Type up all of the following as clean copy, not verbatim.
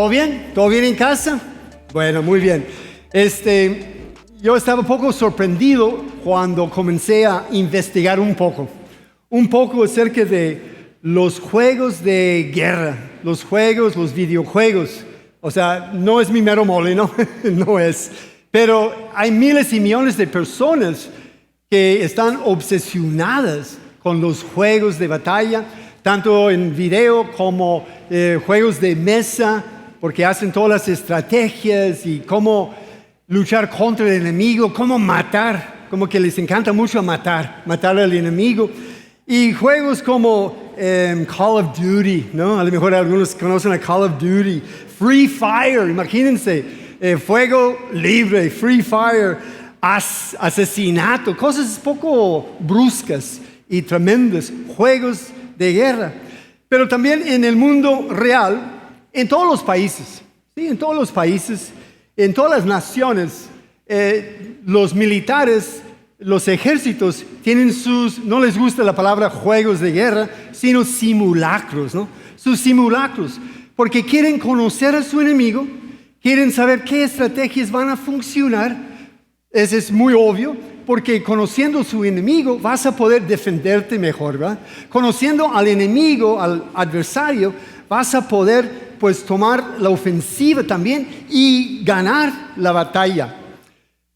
¿Todo bien? ¿Todo bien en casa? Bueno, muy bien. Yo estaba un poco sorprendido cuando comencé a investigar un poco acerca de los juegos de guerra, los videojuegos. O sea, no es mi mero mole, ¿no? No es. Pero hay miles y millones de personas que están obsesionadas con los juegos de batalla, tanto en video como juegos de mesa, porque hacen todas las estrategias y cómo luchar contra el enemigo, cómo matar, como que les encanta mucho matar al enemigo. Y juegos como Call of Duty, ¿no? A lo mejor algunos conocen a Call of Duty, Free Fire, imagínense, fuego libre, Free Fire, asesinato, cosas poco bruscas y tremendas, juegos de guerra. Pero también en el mundo real, en todos los países, ¿sí? En todos los países, en todas las naciones, los militares, los ejércitos tienen no les gusta la palabra juegos de guerra, sino simulacros, ¿no? Sus simulacros, porque quieren conocer a su enemigo, quieren saber qué estrategias van a funcionar. Eso es muy obvio, porque conociendo a su enemigo vas a poder defenderte mejor, ¿verdad? Conociendo al enemigo, al adversario, vas a poder pues tomar la ofensiva también y ganar la batalla.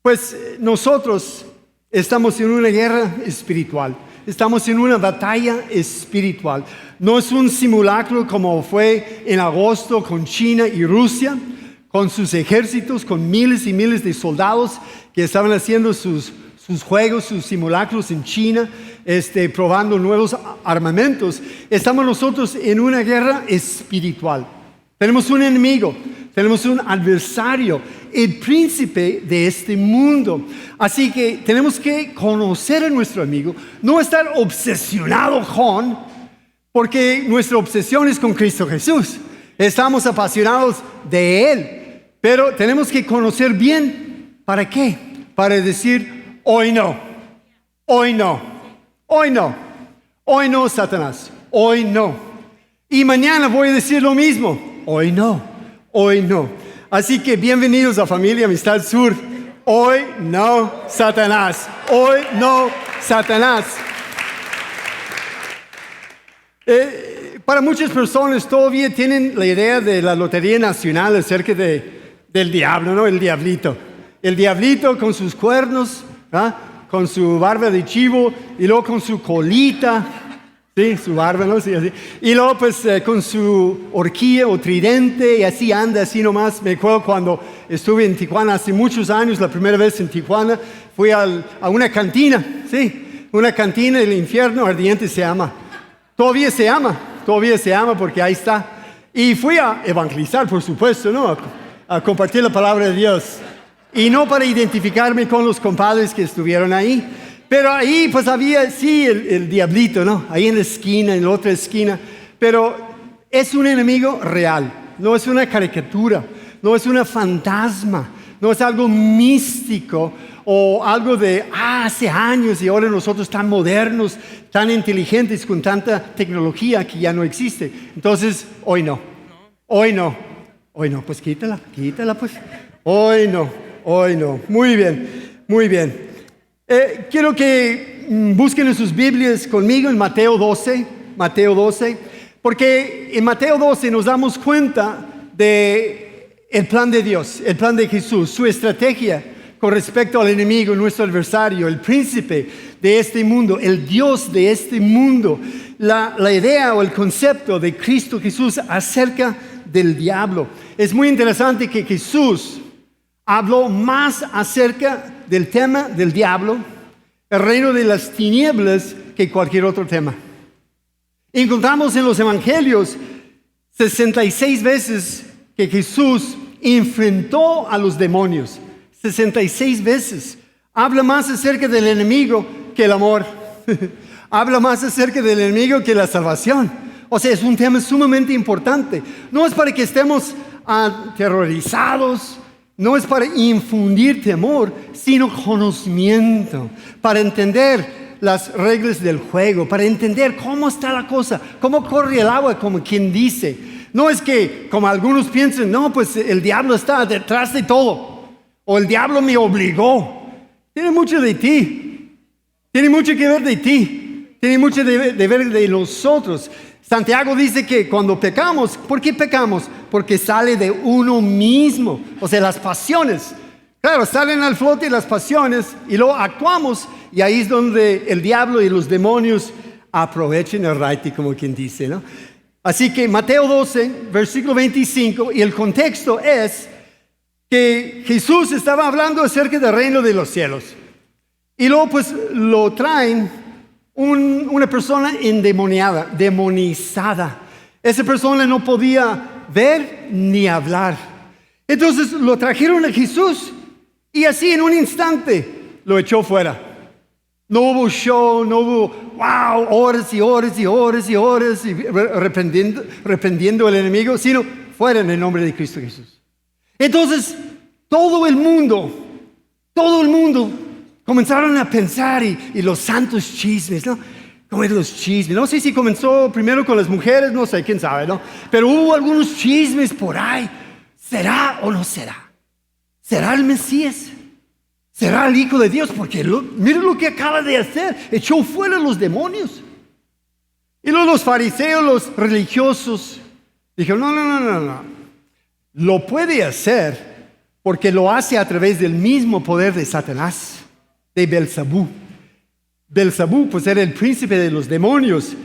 Pues nosotros estamos en una guerra espiritual, estamos en una batalla espiritual. No es un simulacro como fue en agosto con China y Rusia, con sus ejércitos, con miles y miles de soldados que estaban haciendo sus juegos, sus simulacros en China, probando nuevos armamentos. Estamos nosotros en una guerra espiritual. Tenemos un enemigo, tenemos un adversario, el príncipe de este mundo. Así que tenemos que conocer a nuestro amigo, no estar obsesionado porque nuestra obsesión es con Cristo Jesús. Estamos apasionados de Él, pero tenemos que conocer bien. ¿Para qué? Para decir, hoy no, hoy no, hoy no, hoy no, Satanás, hoy no. Y mañana voy a decir lo mismo. Hoy no, hoy no. Así que bienvenidos a Familia Amistad Sur. Hoy no, Satanás. Hoy no, Satanás. Para muchas personas todavía tienen la idea de la Lotería Nacional acerca del diablo, ¿no? El diablito. El diablito con sus cuernos, ¿ah? Con su barba de chivo y luego con su colita. Sí, su barba, ¿no? Sí, así. Y luego pues con su horquilla o tridente y así anda, así nomás. Me acuerdo cuando estuve en Tijuana hace muchos años, la primera vez en Tijuana, fui a una cantina, sí, una cantina del infierno ardiente se llama. Todavía se llama porque ahí está. Y fui a evangelizar, por supuesto, ¿no? A compartir la palabra de Dios. Y no para identificarme con los compadres que estuvieron ahí. Pero ahí pues había, sí, el diablito, ¿no? Ahí en la esquina, en la otra esquina. Pero es un enemigo real, no es una caricatura, no es una fantasma, no es algo místico o algo de hace años y ahora nosotros tan modernos, tan inteligentes con tanta tecnología que ya no existe. Entonces, hoy no, pues quítala pues. Hoy no, muy bien. Quiero que busquen en sus Biblias conmigo en Mateo 12, porque en Mateo 12 nos damos cuenta de el plan de Dios, el plan de Jesús, su estrategia con respecto al enemigo, nuestro adversario, el príncipe de este mundo, el Dios de este mundo, la idea o el concepto de Cristo Jesús acerca del diablo. Es muy interesante que Jesús habló más acerca del tema del diablo, el reino de las tinieblas, que cualquier otro tema. Encontramos en los evangelios 66 veces que Jesús enfrentó a los demonios. 66 veces. Habla más acerca del enemigo que el amor. Habla más acerca del enemigo que la salvación. O sea, es un tema sumamente importante. No es para que estemos aterrorizados, no es para infundir temor, sino conocimiento, para entender las reglas del juego, para entender cómo está la cosa, cómo corre el agua, como quien dice. No es que, como algunos piensan, no, pues el diablo está detrás de todo. O el diablo me obligó. Tiene mucho de ti. Tiene mucho que ver de ti. Tiene mucho de ver de nosotros. Santiago dice que cuando pecamos, ¿por qué pecamos? Porque sale de uno mismo. O sea, las pasiones. Claro, salen al flote las pasiones y luego actuamos. Y ahí es donde el diablo y los demonios aprovechan el raite, como quien dice, ¿no? Así que Mateo 12, versículo 25, y el contexto es que Jesús estaba hablando acerca del reino de los cielos. Y luego pues lo traen una persona endemoniada, demonizada. Esa persona no podía ver ni hablar. Entonces lo trajeron a Jesús y así en un instante lo echó fuera. No hubo show, no hubo, wow, horas y horas y horas y horas y reprendiendo al enemigo, sino fuera en el nombre de Cristo Jesús. Entonces, todo el mundo comenzaron a pensar y los santos chismes, ¿no? ¿Cómo eran los chismes? No sé si comenzó primero con las mujeres, no sé, quién sabe, ¿no? Pero hubo algunos chismes por ahí. ¿Será o no será? ¿Será el Mesías? ¿Será el Hijo de Dios? Porque miren lo que acaba de hacer. Echó fuera los demonios. Y luego los fariseos, los religiosos, dijeron, no. Lo puede hacer porque lo hace a través del mismo poder de Satanás, de Belzebú. Belzebú, pues era el príncipe de los demonios.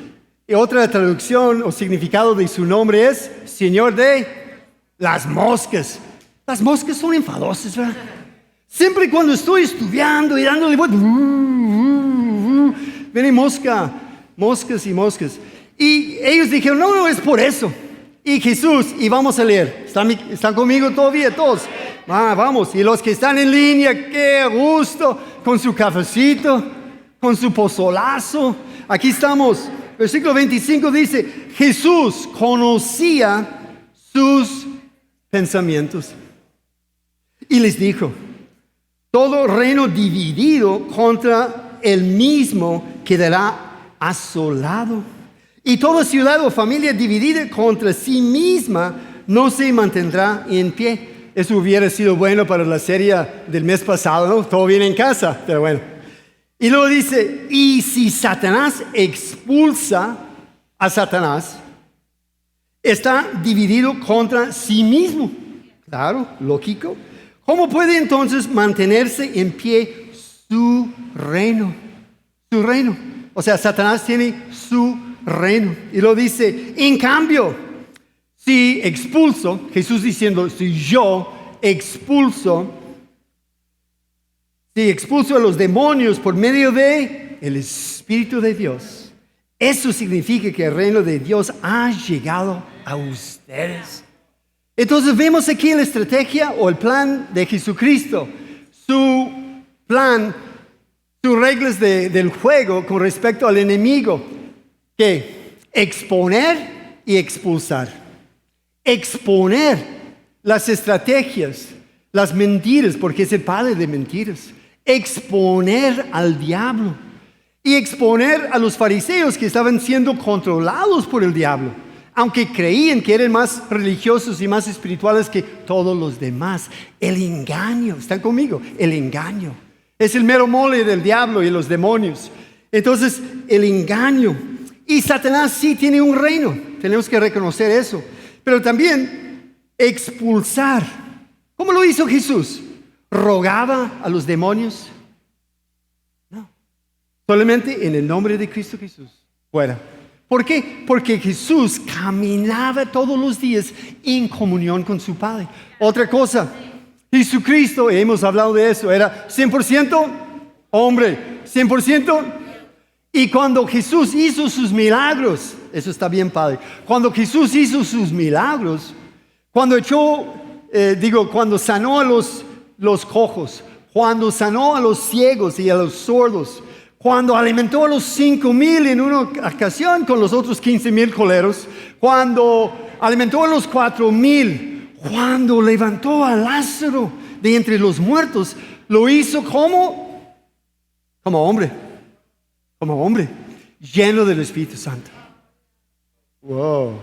Y otra traducción o significado de su nombre es Señor de las moscas. Las moscas son enfadosas, ¿verdad? Siempre cuando estoy estudiando y dándole vueltas, vienen moscas y moscas. Y ellos dijeron, no, es por eso. Y Jesús, y vamos a leer. ¿Están conmigo todavía todos? Vamos. Y los que están en línea, qué gusto, con su cafecito, con su pozolazo. Aquí estamos. Versículo 25 dice, Jesús conocía sus pensamientos. Y les dijo, todo reino dividido contra el mismo quedará asolado. Y toda ciudad o familia dividida contra sí misma no se mantendrá en pie. Eso hubiera sido bueno para la serie del mes pasado, ¿no? Todo bien en casa, pero bueno. Y luego dice, y si Satanás expulsa a Satanás, está dividido contra sí mismo. Claro, lógico. ¿Cómo puede entonces mantenerse en pie su reino? Su reino. O sea, Satanás tiene su reino. Y lo dice, en cambio, si expulso, Jesús diciendo, si expulso a los demonios por medio de el Espíritu de Dios, eso significa que el reino de Dios ha llegado a ustedes. Entonces vemos aquí la estrategia o el plan de Jesucristo, su plan, sus reglas del juego con respecto al enemigo, que exponer y expulsar. Exponer las estrategias, las mentiras, porque es el padre de mentiras. Exponer al diablo y exponer a los fariseos que estaban siendo controlados por el diablo. Aunque creían que eran más religiosos y más espirituales que todos los demás. El engaño, ¿están conmigo? El engaño. Es el mero mole del diablo y los demonios. Entonces, el engaño. Y Satanás sí tiene un reino. Tenemos que reconocer eso. Pero también expulsar. ¿Cómo lo hizo Jesús? ¿Rogaba a los demonios? No. Solamente en el nombre de Cristo Jesús. Fuera. ¿Por qué? Porque Jesús caminaba todos los días en comunión con su Padre. Otra cosa, Jesucristo, hemos hablado de eso, era 100% hombre, 100%. Y cuando Jesús hizo sus milagros, eso está bien, Padre. Cuando Jesús hizo sus milagros, cuando sanó a los cojos, cuando sanó a los ciegos y a los sordos, cuando alimentó a los 5,000 en una ocasión con los otros 15,000 coleros, cuando alimentó a los 4,000, cuando levantó a Lázaro de entre los muertos, lo hizo como hombre, lleno del Espíritu Santo. Wow.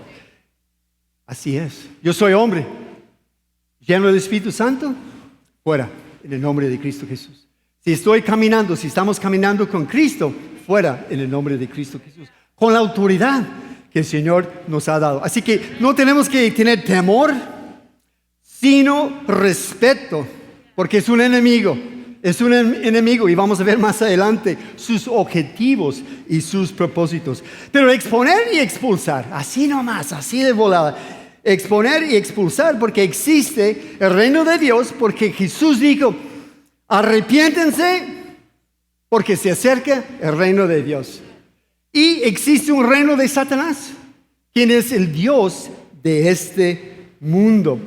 Así es. Yo soy hombre, lleno del Espíritu Santo, fuera, en el nombre de Cristo Jesús. Si estamos caminando con Cristo, fuera, en el nombre de Cristo Jesús. Con la autoridad que el Señor nos ha dado. Así que no tenemos que tener temor, sino respeto, porque es un enemigo. Es un enemigo y vamos a ver más adelante sus objetivos y sus propósitos. Pero exponer y expulsar, así nomás, así de volada. Exponer y expulsar porque existe el reino de Dios, porque Jesús dijo, arrepiéntense porque se acerca el reino de Dios. Y existe un reino de Satanás, quien es el Dios de este mundo.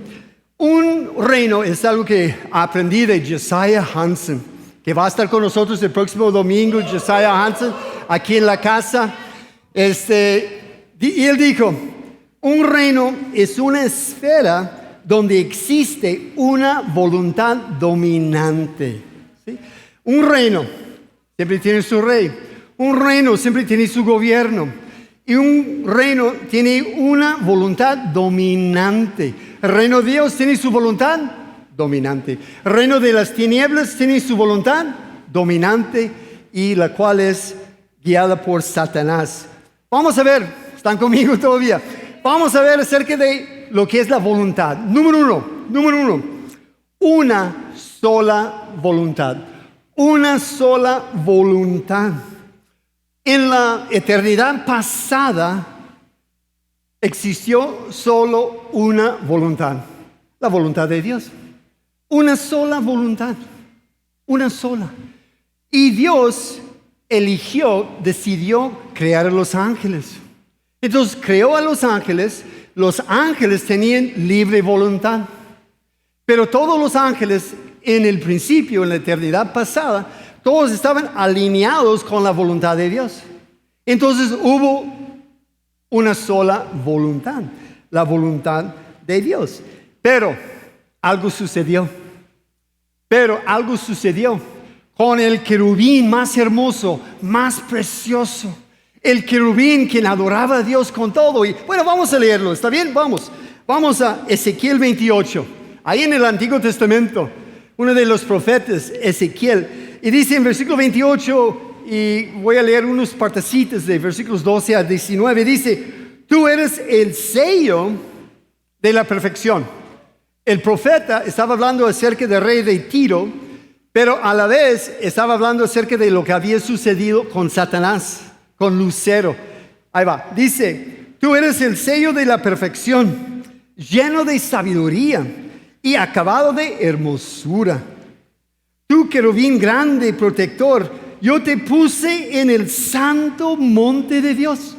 Un reino es algo que aprendí de Josiah Hansen, que va a estar con nosotros el próximo domingo. Josiah Hansen, aquí en la casa. Y él dijo, un reino es una esfera donde existe una voluntad dominante. ¿Sí? Un reino siempre tiene su rey. Un reino siempre tiene su gobierno. Y un reino tiene una voluntad dominante. El reino de Dios tiene su voluntad dominante. El reino de las tinieblas tiene su voluntad dominante, y la cual es guiada por Satanás. Vamos a ver, ¿están conmigo todavía? Vamos a ver acerca de lo que es la voluntad. Número uno, una sola voluntad. Una sola voluntad. En la eternidad pasada existió solo una voluntad, la voluntad de Dios. Una sola voluntad, una sola. Y Dios decidió crear a los ángeles. Entonces creó a los ángeles tenían libre voluntad. Pero todos los ángeles en el principio, en la eternidad pasada, todos estaban alineados con la voluntad de Dios. Entonces hubo una sola voluntad, la voluntad de Dios. Pero algo sucedió con el querubín más hermoso, más precioso. El querubín quien adoraba a Dios con todo. Y bueno, vamos a leerlo, ¿está bien? Vamos a Ezequiel 28. Ahí en el Antiguo Testamento, uno de los profetas, Ezequiel. Y dice en versículo 28, y voy a leer unos partecitos de versículos 12 a 19, dice, tú eres el sello de la perfección. El profeta estaba hablando acerca del rey de Tiro, pero a la vez estaba hablando acerca de lo que había sucedido con Satanás, con Lucero. Ahí va, dice, tú eres el sello de la perfección, lleno de sabiduría y acabado de hermosura. Tú, querubín grande y protector, yo te puse en el santo monte de Dios.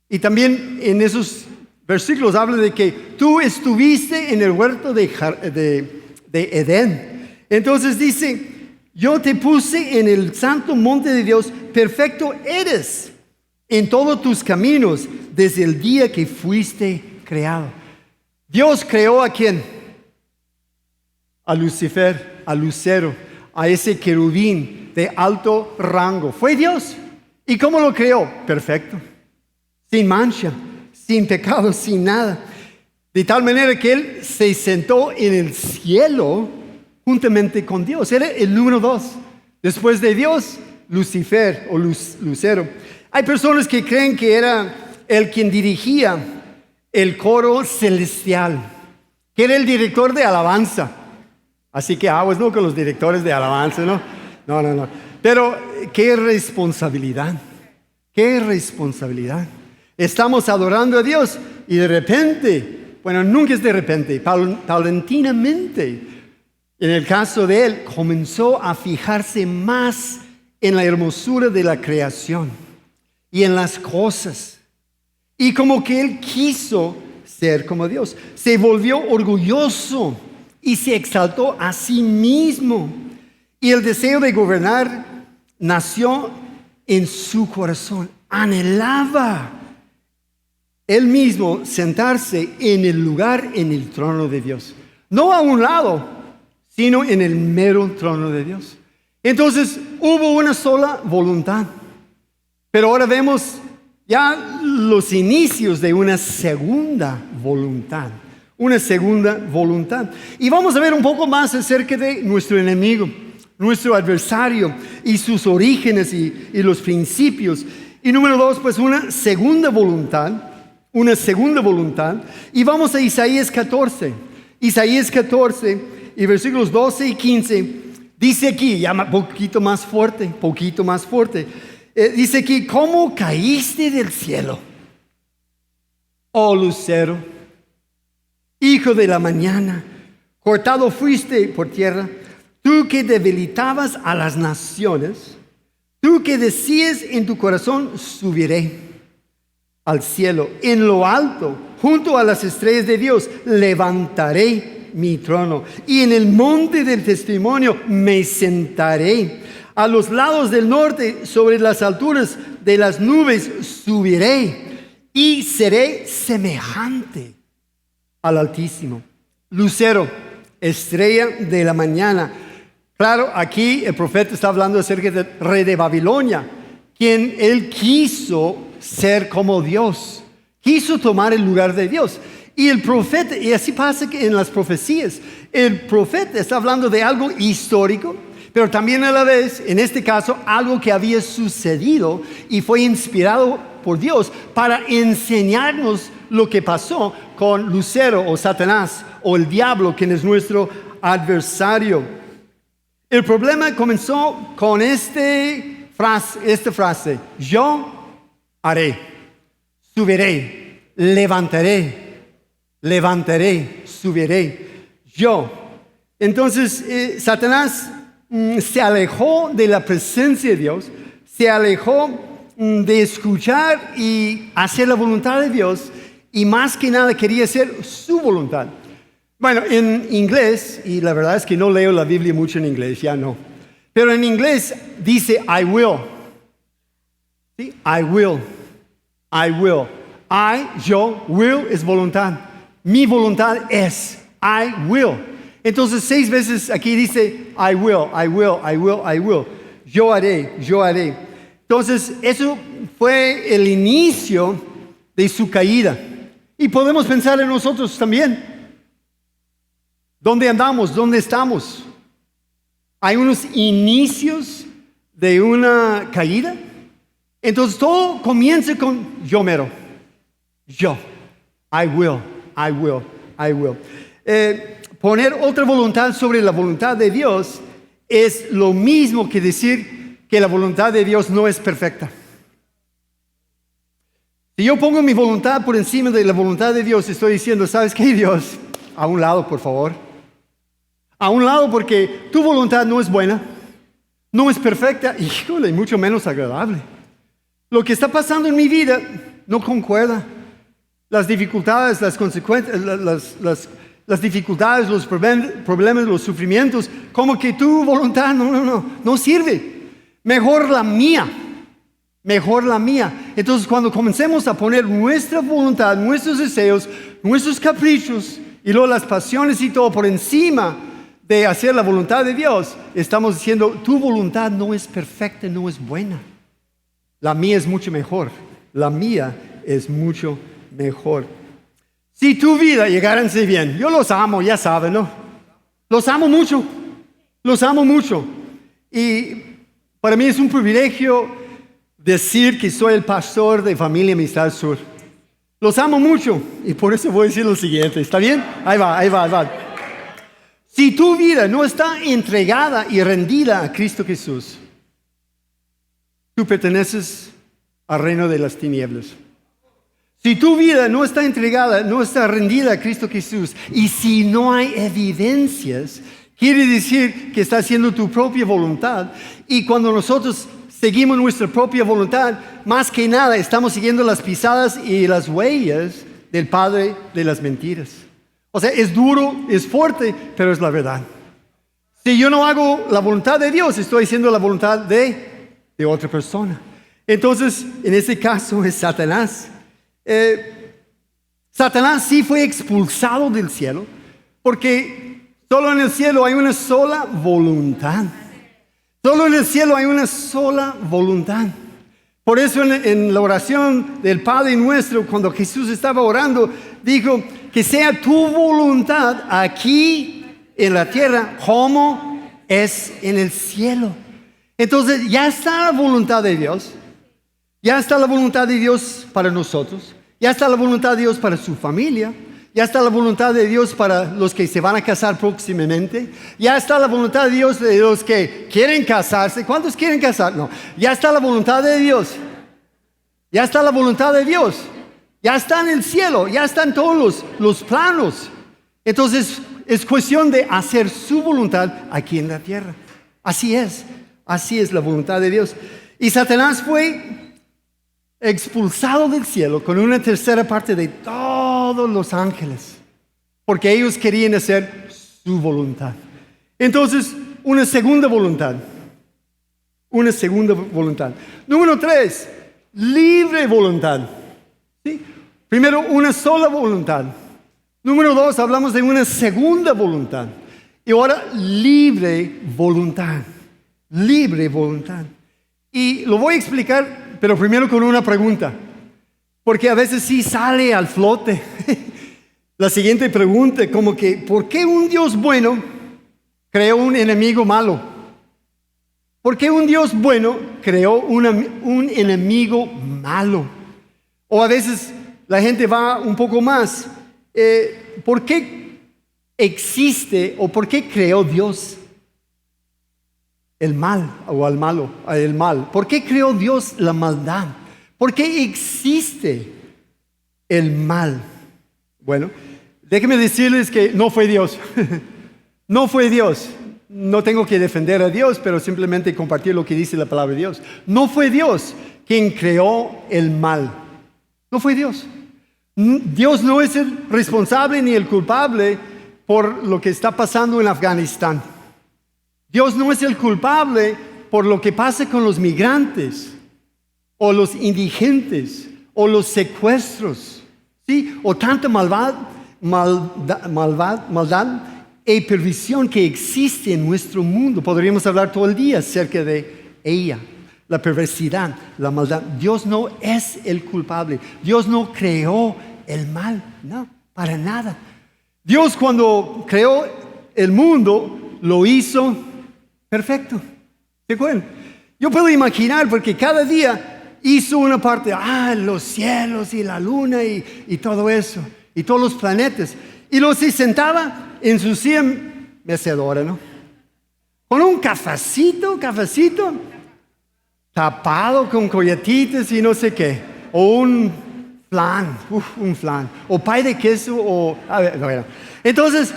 Y también en esos versículos habla de que tú estuviste en el huerto de Edén. Entonces dice, yo te puse en el santo monte de Dios, perfecto eres en todos tus caminos desde el día que fuiste creado. Dios creó ¿a quién? A Lucifer, a Lucero, a ese querubín de alto rango. Fue Dios. ¿Y cómo lo creó? Perfecto, sin mancha, sin pecado, sin nada. De tal manera que él se sentó en el cielo juntamente con Dios. Era el número 2. Después de Dios, Lucifer o Lucero. Hay personas que creen que era el quien dirigía el coro celestial, que era el director de alabanza. Así que aguas, no con los directores de alabanza, ¿no? No. Pero qué responsabilidad. Estamos adorando a Dios y de repente, bueno, nunca es de repente, paulatinamente, en el caso de él, comenzó a fijarse más en la hermosura de la creación y en las cosas. Y como que él quiso ser como Dios. Se volvió orgulloso y se exaltó a sí mismo. Y el deseo de gobernar nació en su corazón. Anhelaba él mismo sentarse en el lugar, en el trono de Dios. No a un lado, sino en el mero trono de Dios. Entonces hubo una sola voluntad. Pero ahora vemos ya los inicios de una segunda voluntad. Una segunda voluntad. Y vamos a ver un poco más acerca de nuestro enemigo, nuestro adversario y sus orígenes y los principios. Y número 2, pues una segunda voluntad. Una segunda voluntad. Y vamos a Isaías 14. Isaías 14 y versículos 12 y 15. Dice aquí, ya un poquito más fuerte. Dice aquí, ¿cómo caíste del cielo, oh lucero, hijo de la mañana? Cortado fuiste por tierra, tú que debilitabas a las naciones, tú que decías en tu corazón, subiré al cielo, en lo alto, junto a las estrellas de Dios, levantaré mi trono, y en el monte del testimonio me sentaré. A los lados del norte, sobre las alturas de las nubes, subiré y seré semejante al Altísimo. Lucero, estrella de la mañana. Claro, aquí el profeta está hablando acerca del rey de Babilonia, quien él quiso ser como Dios, quiso tomar el lugar de Dios. Y el profeta, y así pasa que en las profecías, el profeta está hablando de algo histórico, pero también a la vez, en este caso, algo que había sucedido y fue inspirado por Dios para enseñarnos lo que pasó con Lucero o Satanás o el diablo, quien es nuestro adversario. El problema comenzó con esta frase: yo haré, subiré, levantaré, subiré, yo. Entonces, Satanás se alejó de la presencia de Dios, se alejó de escuchar y hacer la voluntad de Dios, y más que nada quería hacer su voluntad. Bueno, en inglés, y la verdad es que no leo la Biblia mucho en inglés, ya no, pero en inglés dice I will. ¿Sí? I will. Yo, will es voluntad. Mi voluntad es I will. Entonces 6 veces aquí dice I will. Yo haré. Entonces eso fue el inicio de su caída. Y podemos pensar en nosotros también. ¿Dónde andamos? ¿Dónde estamos? Hay unos inicios de una caída. Entonces todo comienza con yo mero. Yo. I will. Poner otra voluntad sobre la voluntad de Dios es lo mismo que decir que la voluntad de Dios no es perfecta. Si yo pongo mi voluntad por encima de la voluntad de Dios, estoy diciendo, ¿sabes qué, Dios? A un lado, por favor. A un lado, porque tu voluntad no es buena, no es perfecta, híjole, y mucho menos agradable. Lo que está pasando en mi vida no concuerda. Las dificultades, las consecuencias, las dificultades, los problemas, los sufrimientos, como que tu voluntad no sirve. Mejor la mía. Entonces, cuando comencemos a poner nuestra voluntad, nuestros deseos, nuestros caprichos y luego las pasiones y todo por encima de hacer la voluntad de Dios, estamos diciendo, tu voluntad no es perfecta, no es buena. La mía es mucho mejor. Si tu vida llegara a ser bien, yo los amo, ya saben, ¿no? Los amo mucho. Y para mí es un privilegio decir que soy el pastor de Familia Amistad Sur. Los amo mucho y por eso voy a decir lo siguiente, ¿está bien? Ahí va. Si tu vida no está entregada y rendida a Cristo Jesús, tú perteneces al reino de las tinieblas. Si tu vida no está entregada, no está rendida a Cristo Jesús, y si no hay evidencias, quiere decir que está haciendo tu propia voluntad. Y cuando nosotros seguimos nuestra propia voluntad, más que nada estamos siguiendo las pisadas y las huellas del padre de las mentiras. O sea, es duro, es fuerte, pero es la verdad. Si yo no hago la voluntad de Dios, estoy haciendo la voluntad de otra persona. Entonces, en este caso es Satanás. Satanás sí fue expulsado del cielo, porque solo en el cielo hay una sola voluntad. Por eso en la oración del Padre Nuestro, cuando Jesús estaba orando, dijo que sea tu voluntad aquí en la tierra como es en el cielo. Entonces ya está la voluntad de Dios, ya está la voluntad de Dios para nosotros, ya está la voluntad de Dios para su familia, ya está la voluntad de Dios para los que se van a casar próximamente, ya está la voluntad de Dios de los que quieren casarse. ¿Cuántos quieren casar? No, ya está la voluntad de Dios, ya está la voluntad de Dios, ya está en el cielo, ya están todos los planos. Entonces es cuestión de hacer su voluntad aquí en la tierra. Así es la voluntad de Dios. Y Satanás fue expulsado del cielo con una tercera parte de todos los ángeles, porque ellos querían hacer su voluntad. Entonces, una segunda voluntad. Número 3, libre voluntad. ¿Sí? Primero, una sola voluntad. Número 2, hablamos de una segunda voluntad. Y ahora, libre voluntad. Libre voluntad. Y lo voy a explicar, pero primero con una pregunta, porque a veces sí sale al flote. La siguiente pregunta, como que, ¿por qué un Dios bueno creó un enemigo malo? ¿Por qué un Dios bueno creó un enemigo malo? O a veces la gente va un poco más, ¿por qué existe o por qué creó Dios el mal o al malo, el mal? ¿Por qué creó Dios la maldad? ¿Por qué existe el mal? Bueno, déjenme decirles que no fue Dios. No fue Dios. No tengo que defender a Dios, pero simplemente compartir lo que dice la palabra de Dios. No fue Dios quien creó el mal. No fue Dios. Dios no es el responsable ni el culpable por lo que está pasando en Afganistán. Dios no es el culpable por lo que pasa con los migrantes, o los indigentes, o los secuestros, ¿sí? O tanta maldad y perversión que existe en nuestro mundo. Podríamos hablar todo el día acerca de ella, la perversidad, la maldad. Dios no es el culpable. Dios no creó el mal, no, para nada. Dios, cuando creó el mundo, lo hizo perfecto. ¿Se acuerdan? Yo puedo imaginar, porque cada día hizo una parte, los cielos y la luna y todo eso, y todos los planetas. Y luego se sentaba en su silla mecedora, ¿no? Con un cafecito, tapado con colletitas y no sé qué. O un flan, o pay de queso, no. Entonces,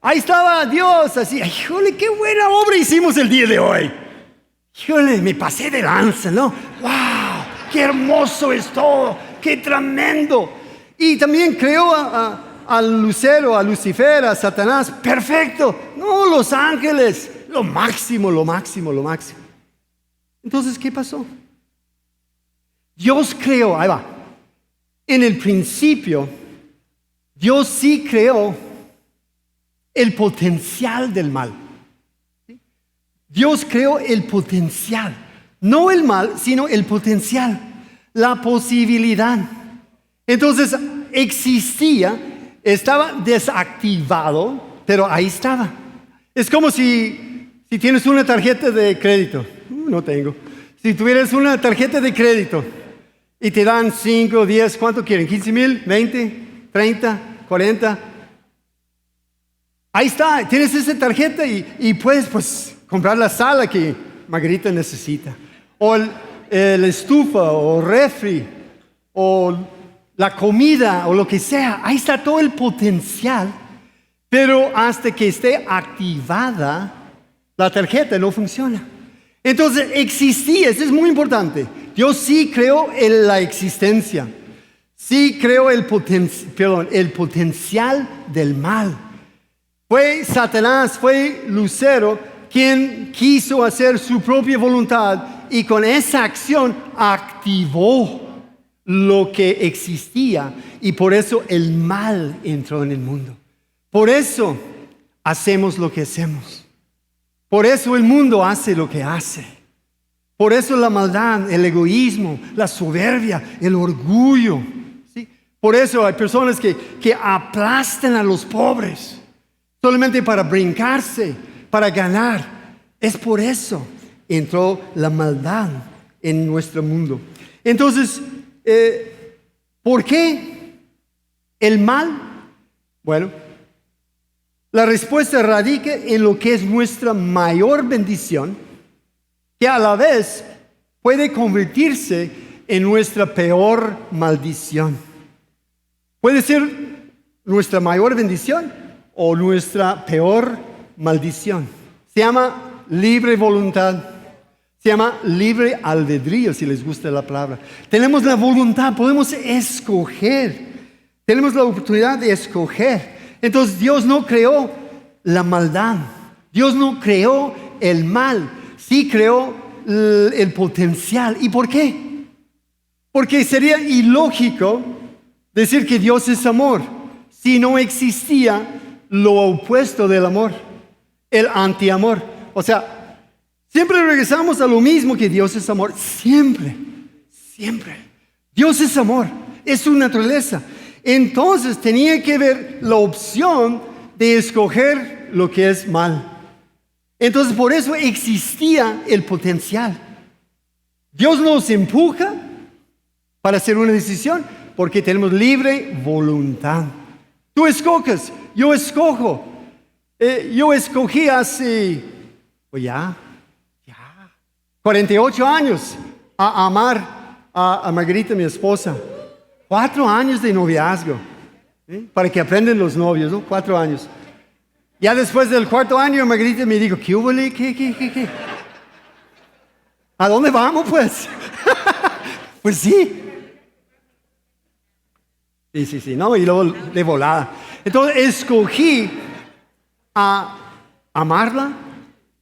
ahí estaba Dios, así, híjole, qué buena obra hicimos el día de hoy. Híjole, me pasé de lanza, ¿no? ¡Wow! ¡Qué hermoso es todo! ¡Qué tremendo! Y también creó al lucero, a Lucifer, a Satanás. ¡Perfecto! No, los ángeles, lo máximo. Entonces, ¿qué pasó? Dios creó, ahí va. En el principio, Dios sí creó el potencial del mal. Dios creó el potencial, no el mal, sino el potencial, la posibilidad. Entonces existía, estaba desactivado, pero ahí estaba. Es como si tienes una tarjeta de crédito. No tengo. Si tuvieras una tarjeta de crédito y te dan 5, 10, ¿cuánto quieren? ¿15,000? ¿20? ¿30? ¿40? Ahí está, tienes esa tarjeta y puedes comprar la sala que Margarita necesita. O la estufa, o refri, o la comida, o lo que sea. Ahí está todo el potencial. Pero hasta que esté activada, la tarjeta no funciona. Entonces existía, eso es muy importante. Dios sí creó la existencia. Sí creó el potencial del mal. Fue Satanás, fue Lucero quien quiso hacer su propia voluntad y con esa acción activó lo que existía y por eso el mal entró en el mundo. Por eso hacemos lo que hacemos. Por eso el mundo hace lo que hace. Por eso la maldad, el egoísmo, la soberbia, el orgullo. ¿Sí? Por eso hay personas que aplastan a los pobres solamente para brincarse, para ganar. Es por eso entró la maldad en nuestro mundo. Entonces, ¿por qué el mal? Bueno, la respuesta radica en lo que es nuestra mayor bendición, que a la vez puede convertirse en nuestra peor maldición. Puede ser nuestra mayor bendición o nuestra peor maldición. Se llama libre voluntad. Se llama libre albedrío, si les gusta la palabra. Tenemos la voluntad, podemos escoger. Tenemos la oportunidad de escoger. Entonces Dios no creó la maldad. Dios no creó el mal. Sí creó el potencial. ¿Y por qué? Porque sería ilógico decir que Dios es amor si no existía lo opuesto del amor, el antiamor. O sea, siempre regresamos a lo mismo, que Dios es amor. Siempre, siempre. Dios es amor, es su naturaleza. Entonces tenía que haber la opción de escoger lo que es mal. Entonces por eso existía el potencial. Dios nos empuja para hacer una decisión porque tenemos libre voluntad. Tú escoges, yo escojo. Yo escogí hace, pues ya, 48 años a amar a Margarita, mi esposa. 4 años de noviazgo, para que aprendan los novios, ¿no? 4 años. Ya después del 4º año, Margarita me dijo, ¿qué hubo? ¿Qué? ¿A dónde vamos, pues? Pues sí. Sí, no, y luego de volada. Entonces, escogí a amarla,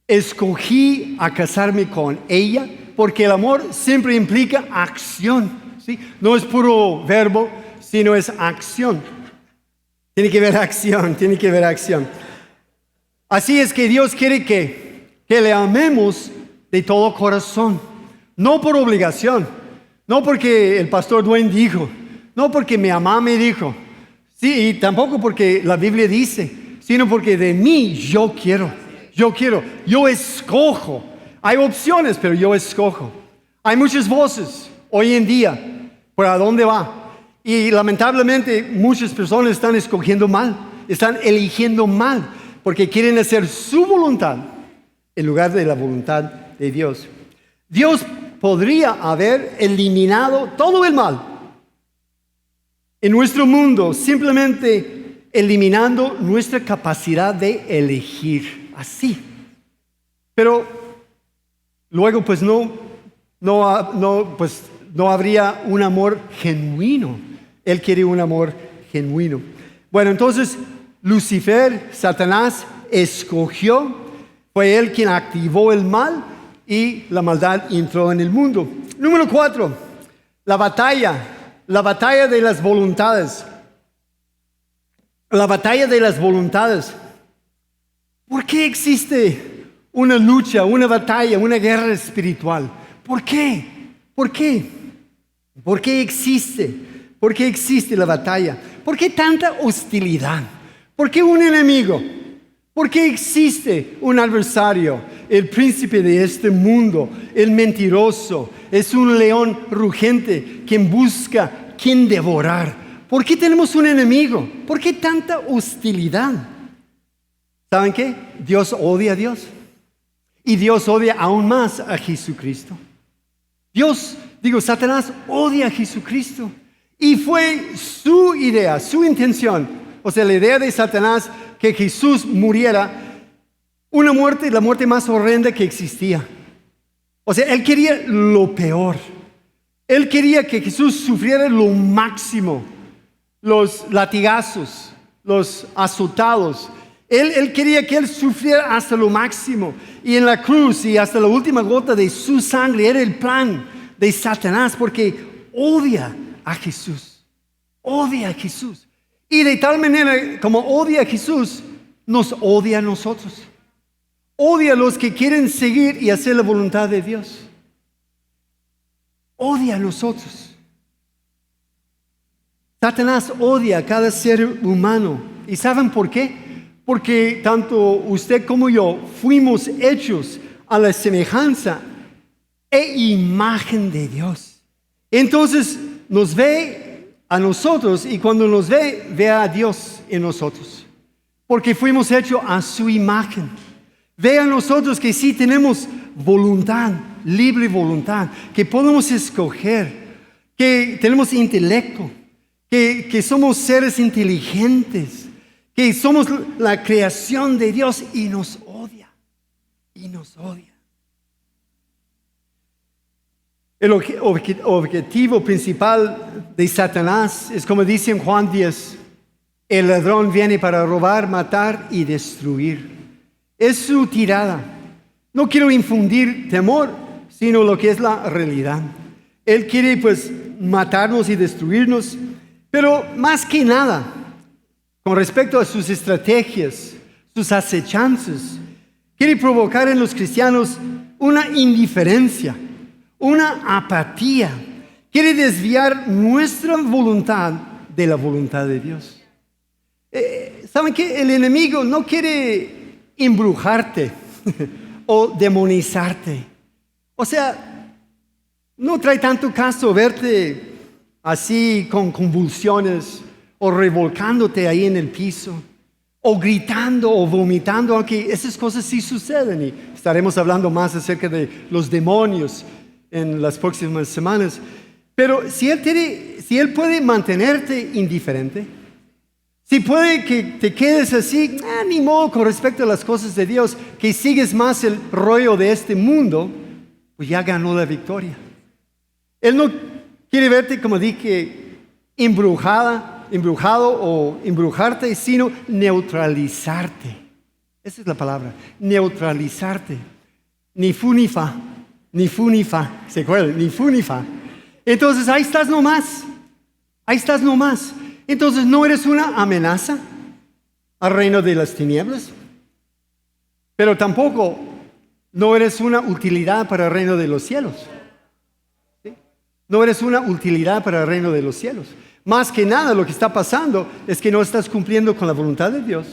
escogí a casarme con ella, porque el amor siempre implica acción, ¿sí? No es puro verbo, sino es acción. Tiene que haber acción. Así es que Dios quiere que le amemos de todo corazón, no por obligación, no porque el pastor Dwayne dijo, no porque mi mamá me dijo, sí, y tampoco porque la Biblia dice, sino porque de mí yo quiero, yo escojo. Hay opciones, pero yo escojo. Hay muchas voces hoy en día, ¿para dónde va? Y lamentablemente muchas personas están escogiendo mal, están eligiendo mal, porque quieren hacer su voluntad en lugar de la voluntad de Dios. Dios podría haber eliminado todo el mal en nuestro mundo, simplemente eliminando nuestra capacidad de elegir, así. Pero luego pues no habría un amor genuino. Él quiere un amor genuino. Bueno, entonces Lucifer, Satanás, escogió, fue él quien activó el mal y la maldad entró en el mundo. Número 4, la batalla de las voluntades. La batalla de las voluntades. ¿Por qué existe una lucha, una batalla, una guerra espiritual? ¿Por qué? ¿Por qué existe? ¿Por qué existe la batalla? ¿Por qué tanta hostilidad? ¿Por qué un enemigo? ¿Por qué existe un adversario? El príncipe de este mundo, el mentiroso, es un león rugiente quien busca quien devorar. ¿Por qué tenemos un enemigo? ¿Por qué tanta hostilidad? ¿Saben qué? Dios odia a Dios. Y Dios odia aún más a Jesucristo. Satanás odia a Jesucristo. Y fue su idea, su intención. O sea, la idea de Satanás que Jesús muriera, la muerte más horrenda que existía. O sea, él quería lo peor. Él quería que Jesús sufriera lo máximo. Los latigazos, los azotados. Él quería que él sufriera hasta lo máximo. Y en la cruz y hasta la última gota de su sangre era el plan de Satanás, porque odia a Jesús. Odia a Jesús. Y de tal manera como odia a Jesús, nos odia a nosotros. Odia a los que quieren seguir y hacer la voluntad de Dios. odia a nosotros. Satanás odia a cada ser humano. ¿Y saben por qué? Porque tanto usted como yo fuimos hechos a la semejanza e imagen de Dios. Entonces nos ve a nosotros y cuando nos ve, ve a Dios en nosotros. Porque fuimos hechos a su imagen. Ve a nosotros que sí tenemos voluntad, libre voluntad, que podemos escoger, que tenemos intelecto, que somos seres inteligentes, que somos la creación de Dios y nos odia. El objetivo principal de Satanás es como dice en Juan 10, el ladrón viene para robar, matar y destruir. Es su tirada. No quiero infundir temor, sino lo que es la realidad. Él quiere pues matarnos y destruirnos, pero más que nada, con respecto a sus estrategias, sus acechanzas, quiere provocar en los cristianos una indiferencia, una apatía. Quiere desviar nuestra voluntad de la voluntad de Dios. ¿Saben qué? El enemigo no quiere embrujarte o demonizarte. O sea, no trae tanto caso verte así con convulsiones o revolcándote ahí en el piso o gritando o vomitando, aunque esas cosas sí suceden y estaremos hablando más acerca de los demonios en las próximas semanas. Pero si él puede mantenerte indiferente, si puede que te quedes así, ni modo con respecto a las cosas de Dios, que sigues más el rollo de este mundo, pues ya ganó la victoria. Él no quiere verte, como dije, embrujado o embrujarte, sino neutralizarte. Esa es la palabra, neutralizarte. Ni fu ni fa, ¿se acuerdan? Ni fu ni fa. Entonces ahí estás nomás. Entonces no eres una amenaza al reino de las tinieblas, pero tampoco no eres una utilidad para el reino de los cielos. ¿Sí? No eres una utilidad para el reino de los cielos. Más que nada lo que está pasando es que no estás cumpliendo con la voluntad de Dios,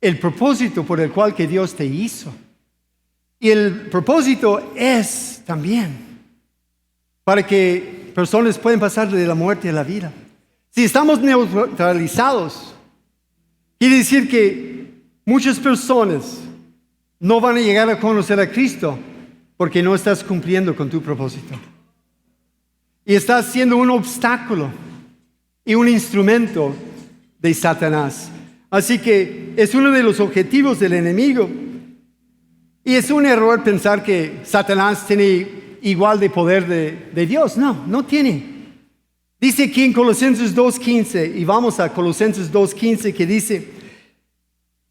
el propósito por el cual que Dios te hizo. Y el propósito es también para que personas puedan pasar de la muerte a la vida. Si estamos neutralizados, quiere decir que muchas personas no van a llegar a conocer a Cristo porque no estás cumpliendo con tu propósito. Y estás siendo un obstáculo y un instrumento de Satanás. Así que es uno de los objetivos del enemigo. Y es un error pensar que Satanás tiene igual de poder de Dios. No tiene. Dice aquí en Colosenses 2:15, y vamos a Colosenses 2:15, que dice,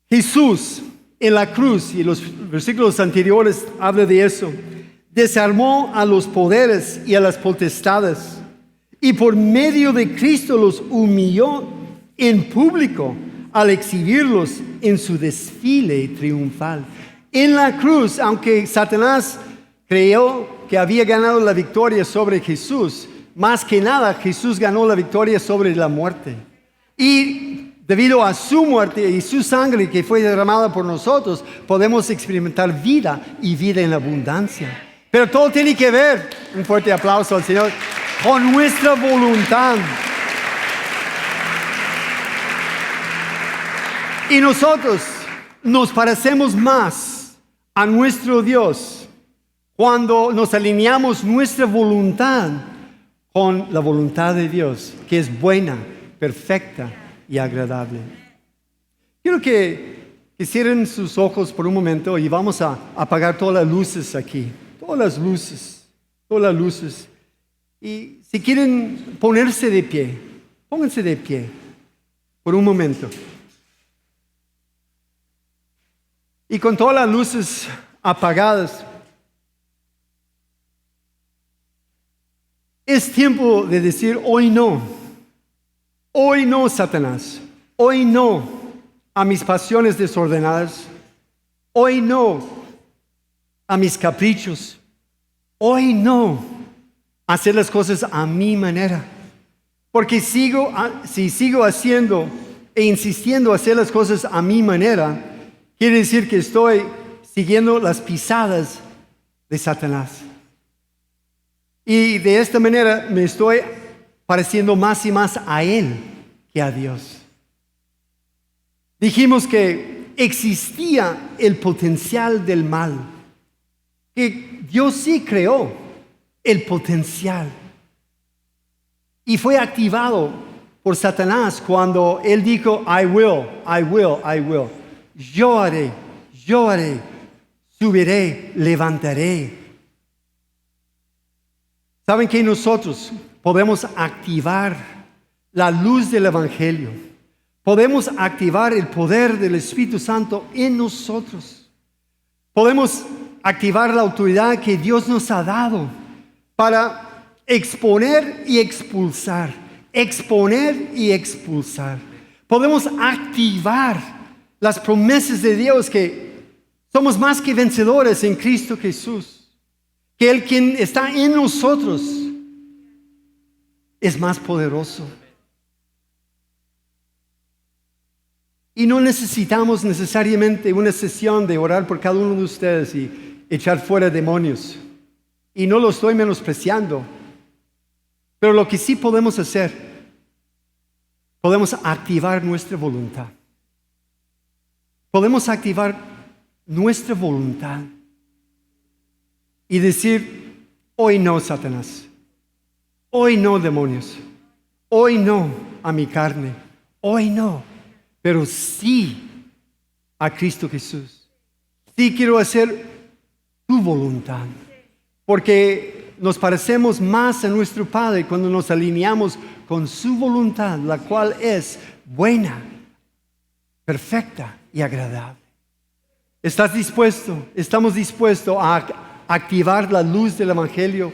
Jesús en la cruz, y los versículos anteriores habla de eso, desarmó a los poderes y a las potestades, y por medio de Cristo los humilló en público al exhibirlos en su desfile triunfal. En la cruz, aunque Satanás creyó que había ganado la victoria sobre Jesús, más que nada Jesús ganó la victoria sobre la muerte. Y debido a su muerte y su sangre que fue derramada por nosotros, podemos experimentar vida y vida en abundancia. Pero todo tiene que ver, un fuerte aplauso al Señor, con nuestra voluntad. Y nosotros nos parecemos más a nuestro Dios cuando nos alineamos nuestra voluntad con la voluntad de Dios, que es buena, perfecta y agradable. Quiero que cierren sus ojos por un momento y vamos a apagar todas las luces aquí. Todas las luces. Y si quieren ponerse de pie, pónganse de pie por un momento. Y con todas las luces apagadas, es tiempo de decir hoy no, Satanás, hoy no a mis pasiones desordenadas, hoy no a mis caprichos, hoy no hacer las cosas a mi manera. Porque si sigo haciendo e insistiendo a hacer las cosas a mi manera, quiere decir que estoy siguiendo las pisadas de Satanás. Y de esta manera me estoy pareciendo más y más a Él que a Dios. Dijimos que existía el potencial del mal, que Dios sí creó el potencial y fue activado por Satanás cuando Él dijo, I will. Yo haré, subiré, levantaré. ¿Saben que nosotros podemos activar la luz del Evangelio? Podemos activar el poder del Espíritu Santo en nosotros. Podemos activar la autoridad que Dios nos ha dado para exponer y expulsar. Exponer y expulsar. Podemos activar las promesas de Dios que somos más que vencedores en Cristo Jesús. Que el quien está en nosotros es más poderoso. Y no necesitamos necesariamente una sesión de orar por cada uno de ustedes y echar fuera demonios. Y no lo estoy menospreciando. Pero lo que sí podemos hacer, podemos activar nuestra voluntad. Podemos activar nuestra voluntad. Y decir, hoy no, Satanás. Hoy no, demonios. Hoy no a mi carne. Hoy no. Pero sí a Cristo Jesús. Sí quiero hacer tu voluntad. Porque nos parecemos más a nuestro Padre cuando nos alineamos con su voluntad, la cual es buena, perfecta y agradable. ¿Estás dispuesto? ¿Estamos dispuestos a activar la luz del Evangelio,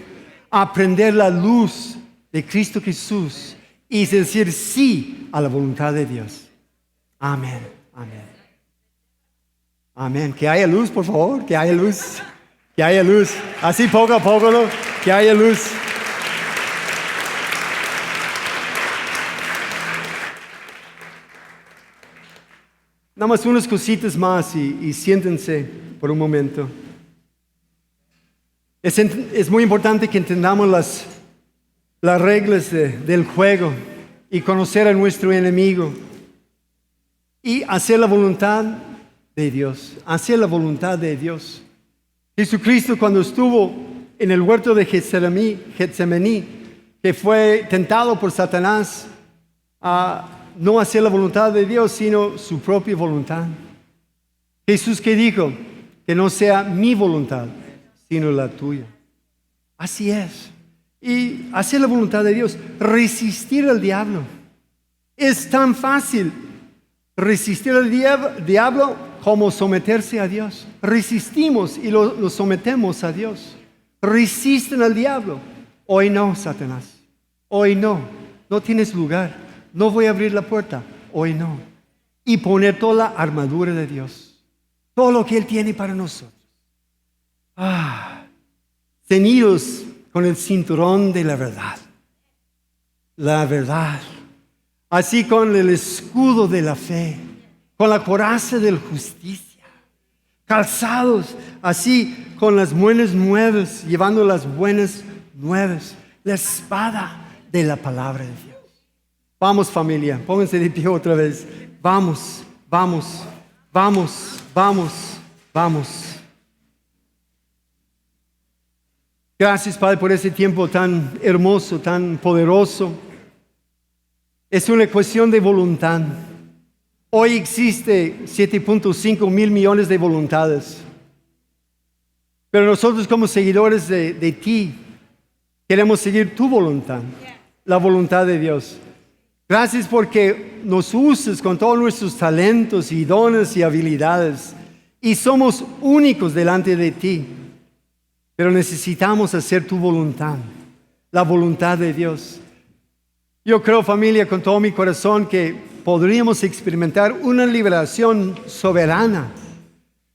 a aprender la luz de Cristo Jesús y decir sí a la voluntad de Dios? Amén, amén. Amén. Que haya luz, por favor, que haya luz. Que haya luz. Así poco a poco, ¿no? Que haya luz. Nada más unas cositas más y siéntense por un momento. Es muy importante que entendamos las reglas del juego y conocer a nuestro enemigo y hacer la voluntad de Dios. Hacer la voluntad de Dios. Jesucristo, cuando estuvo en el huerto de Getsemaní, que fue tentado por Satanás a no hacer la voluntad de Dios, sino su propia voluntad. Jesús, ¿qué dijo? Que no sea mi voluntad, sino la tuya. Así es. Y hacer la voluntad de Dios, resistir al diablo. Es tan fácil resistir al diablo como someterse a Dios. Resistimos y lo sometemos a Dios. Resisten al diablo. Hoy no, Satanás. Hoy no. No tienes lugar. No voy a abrir la puerta. Hoy no. Y poner toda la armadura de Dios. Todo lo que Él tiene para nosotros. Ceñidos con el cinturón de la verdad. La verdad. Así con el escudo de la fe. Con la coraza de la justicia. Calzados así con las buenas nuevas. Llevando las buenas nuevas. La espada de la palabra de Dios. Vamos, familia. Pónganse de pie otra vez. Vamos, vamos, vamos, vamos, vamos. Gracias, Padre, por ese tiempo tan hermoso, tan poderoso. Es una cuestión de voluntad. Hoy existe 7.5 mil millones de voluntades. Pero nosotros como seguidores de ti, queremos seguir tu voluntad, la voluntad de Dios. Gracias porque nos usas con todos nuestros talentos y dones y habilidades. Y somos únicos delante de ti. Pero necesitamos hacer tu voluntad, la voluntad de Dios. Yo creo, familia, con todo mi corazón que podríamos experimentar una liberación soberana.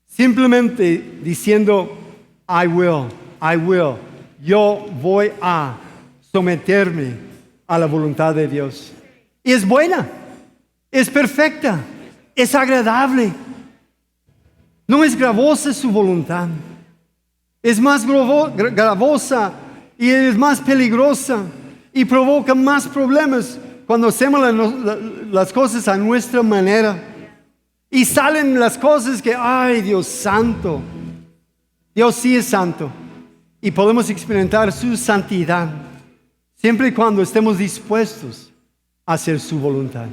Simplemente diciendo, I will, yo voy a someterme a la voluntad de Dios. Y es buena, es perfecta, es agradable. No es gravosa su voluntad. Es más gravosa y es más peligrosa y provoca más problemas cuando hacemos las cosas a nuestra manera. Y salen las cosas que, ay, Dios santo. Dios sí es santo. Y podemos experimentar su santidad siempre y cuando estemos dispuestos a hacer su voluntad.